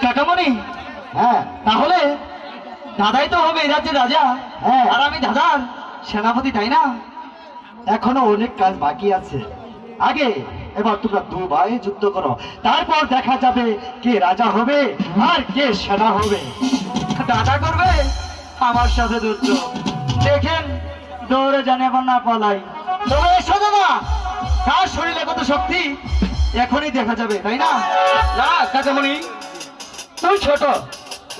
কাকামণি, হ্যাঁ তাহলে দাদাই তো হবে এই রাজ্যের রাজা। হ্যাঁ, আর আমি দাদার সেনাপতি, তাই না? এখনো অনেক কাজ বাকি আছে। আগে এবার তোমরা দু ভাই যুদ্ধ করো, তারপর দেখা যাবে কে রাজা হবে আর কে সেনা হবে। দাদা করবে আমার সাথে যুদ্ধ, দেখেন দৌড়ে জানে আবার না পালাই। তবে এসো দাদা, কার শরীরে কত শক্তি এখনই দেখা যাবে, তাই না? না কাকামণি, তুই ছোট,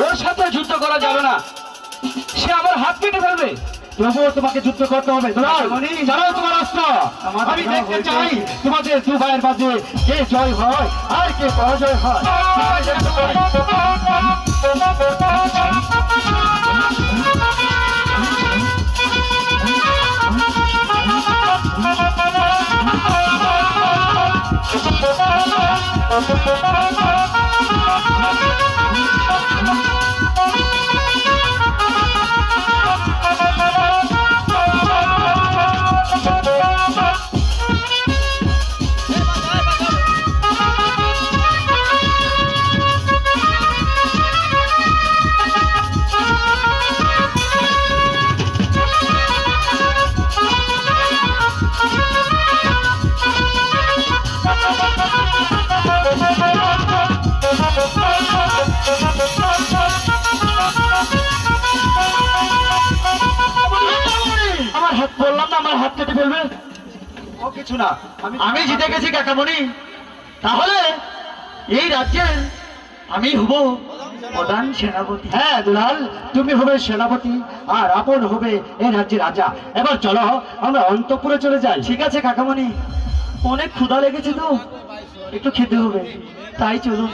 ওর সাথে যুদ্ধ করা যাবে না, সে আমার হাত কেটে ফেলবে। তবুও তোমাকে যুদ্ধ করতে হবে। জানাও তোমার অস্ত্র, আমি দেখতে চাই তোমাদের দু ভাইয়ের মাঝে কে জয় হয় আর কে পরাজয় হয়। আমার হাত, বললাম না আমার হাত কেটে ফেলবে। ও কিছু না, আমি জিতে গেছি কাকামণি। তাহলে এই রাজ্যের আমি হব প্রধান সেনাপতি। হ্যাঁ দুলাল, তুমি হবে সেনাপতি আর আপন হবে এই রাজ্যের রাজা। এবার চলো আমরা অন্তঃপুরে চলে যাই। ঠিক আছে কাকামণি, অনেক ক্ষুধা লেগেছে তো, একটু খেতে হবে, তাই চলুন।